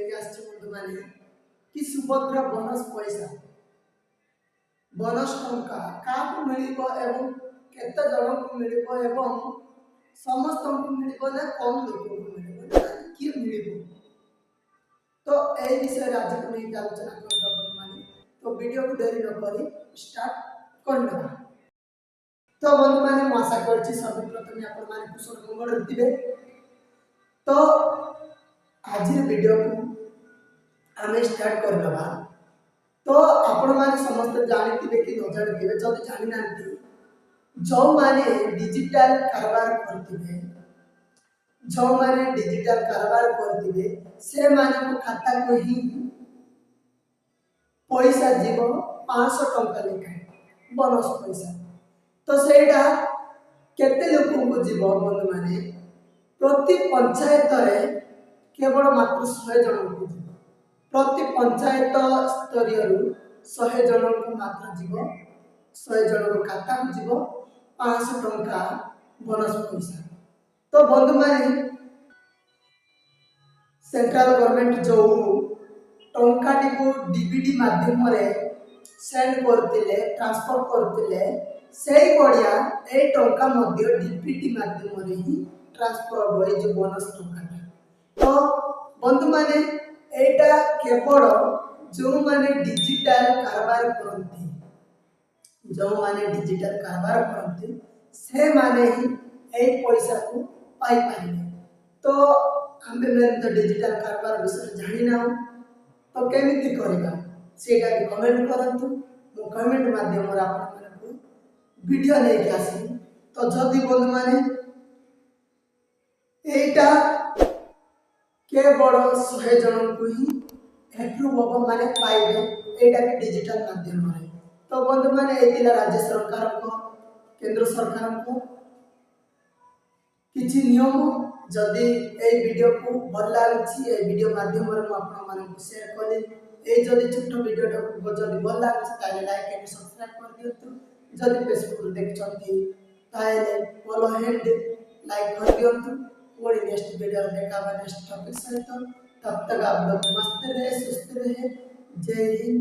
लेके आछे बंधु माने कि सुभद्रा बोनस पैसा बोनस टंका काकु मिलिबो एवं केते जन को मिलिबो एवं समस्त को मिलिबो ना कम लोक को मिलिबो कि मिलिबो तो ए विषय आज को नहीं आलोचना करबा बंधु माने तो वीडियो को देरी न करी स्टार्ट करना। तो बंधु माने आशा करछि सभी प्रथम आपण माने कुशल मंगल रहिबे। तो आज वीडियो को आमे स्टार्ट करदबा। तो आपण माने समस्त जानिथिबे कि न जानिथिबे जदि जानि नांती जो माने डिजिटल कारोबार करथिबे जो माने डिजिटल कारोबार करथिबे से माने को खाता को ही पैसा जीवो 500 टंका लेखा बोनस पैसा। तो सेटा केते लोक को जीवो बंधु माने प्रति पंचायत रे केवल मात्र 100 जन को जीवो प्रति पंचायत स्तरीय 100 जन को मात्र जीवो 100 जन को खाता को जीवो 500 टंका बोनस पैसा। तो बंधु माने सेंट्रल गवर्नमेंट जो टंकाटी को डीबीडी माध्यम रे सेंड करतिले ट्रांसफर करतिले सेही बढ़िया ए टंका मध्य डीबीडी माध्यम रे ही ट्रांसफर होई जो बोनस टंका। तो बंधु माने एटा केवल जो माने डिजिटल कारोबार करंती जो माने डिजिटल कारोबार करंती से माने ही ए पैसा को पाई पारिबे। तो आमे मेन तो डिजिटल कारोबार विषय जानि ना तो केमिति करबा सेटा के कमेंट करंतु मो कमेंट माध्यम रे आपण माने वीडियो ले के आसी। तो जदि बंधु माने एटा केवल 100 जन को ही एप्रूव हो माने पाइबे एटा के डिजिटल माध्यम रे। तो बंधु माने एतिला राज्य सरकार को केंद्र सरकार को किछि नियम जदि ए वीडियो को भल लागछि ए वीडियो माध्यम रे आपण माने को शेयर कले ए जदि छोटो वीडियो को जदि भल लागछि ताले लाइक एंड सब्सक्राइब कर दियंतु। जदि फेसबुक रे देखछंती ताले फॉलो हैंड लाइक कर दियंतु। और नेक्स्ट वीडियो देखा नेक्स्ट टॉपिक सहित तब तक आप लोग मस्त रहे सुस्त रहे। जय हिंद।